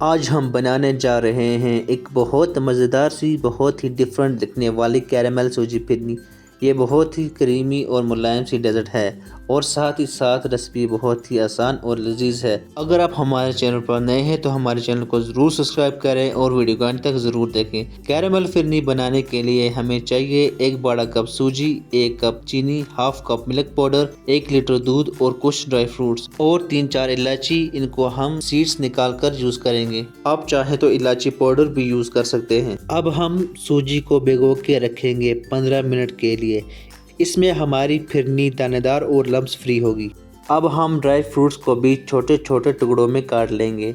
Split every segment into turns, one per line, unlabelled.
आज हम बनाने जा रहे हैं एक बहुत मज़ेदार सी बहुत ही डिफरेंट दिखने वाली कैरेमल सूजी फिरनी। ये बहुत ही क्रीमी और मुलायम सी डेजर्ट है और साथ ही साथ रेसिपी बहुत ही आसान और लजीज है। अगर आप हमारे चैनल पर नए हैं तो हमारे चैनल को ज़रूर सब्सक्राइब करें और वीडियो को अंत तक ज़रूर देखें। कैरेमल फिरनी बनाने के लिए हमें चाहिए एक बड़ा कप सूजी, 1 कप चीनी, half cup milk powder, 1 litre दूध और कुछ ड्राई फ्रूट्स और 3-4 इलायची। इनको हम सीड्स निकाल कर यूज करेंगे। आप चाहे तो इलायची पाउडर भी यूज कर सकते हैं। अब हम सूजी को भिगो के रखेंगे 15 मिनट के लिए। इसमें हमारी फिरनी दानेदार और लम्स फ्री होगी। अब हम ड्राई फ्रूट्स को भी छोटे छोटे टुकड़ों में काट लेंगे।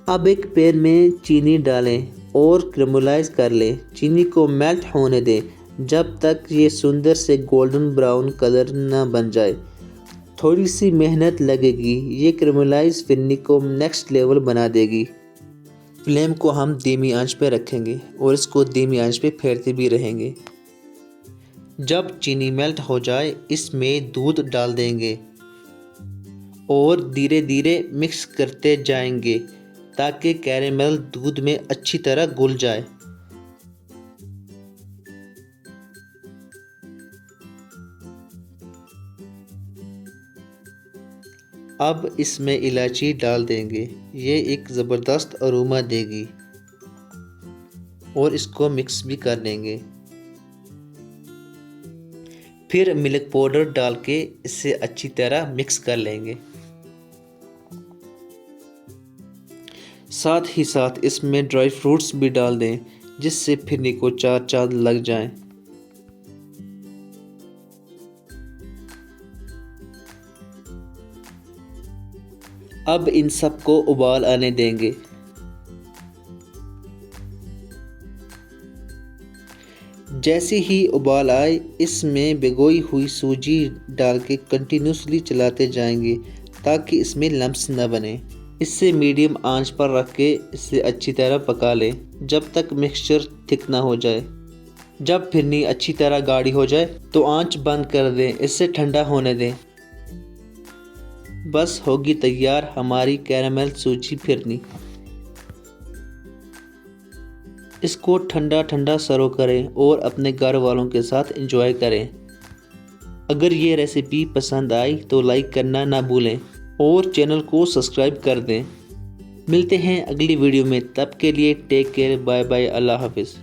अब एक पैन में चीनी डालें और क्रिमलाइज कर लें। चीनी को मेल्ट होने दें जब तक ये सुंदर से गोल्डन ब्राउन कलर न बन जाए। थोड़ी सी मेहनत लगेगी, ये क्रिमलाइज फिरनी को नेक्स्ट लेवल बना देगी। फ्लेम को हम धीमी आंच पे रखेंगे और इसको धीमी आंच पे फेरते भी रहेंगे। जब चीनी मेल्ट हो जाए इसमें दूध डाल देंगे और धीरे धीरे मिक्स करते जाएंगे ताकि कैरेमल दूध में अच्छी तरह घुल जाए। अब इसमें इलायची डाल देंगे, ये एक ज़बरदस्त अरोमा देगी और इसको मिक्स भी कर लेंगे। फिर मिल्क पाउडर डाल के इसे अच्छी तरह मिक्स कर लेंगे। साथ ही साथ इसमें ड्राई फ्रूट्स भी डाल दें जिससे फिरनी को 4 चांद लग जाएं। अब इन सब को उबाल आने देंगे। जैसे ही उबाल आए इसमें भिगोई हुई सूजी डाल के कंटिन्यूसली चलाते जाएंगे ताकि इसमें लम्स न बने। इसे मीडियम आंच पर रख के इसे अच्छी तरह पका लें जब तक मिक्सचर थिक ना हो जाए। जब फिरनी अच्छी तरह गाढ़ी हो जाए तो आंच बंद कर दें, इसे ठंडा होने दें। बस होगी तैयार हमारी कैरेमल सूजी फिरनी। इसको ठंडा ठंडा सर्व करें और अपने घर वालों के साथ एंजॉय करें। अगर ये रेसिपी पसंद आई तो लाइक करना ना भूलें और चैनल को सब्सक्राइब कर दें। मिलते हैं अगली वीडियो में, तब के लिए टेक केयर, बाय बाय, अल्लाह हाफिज़।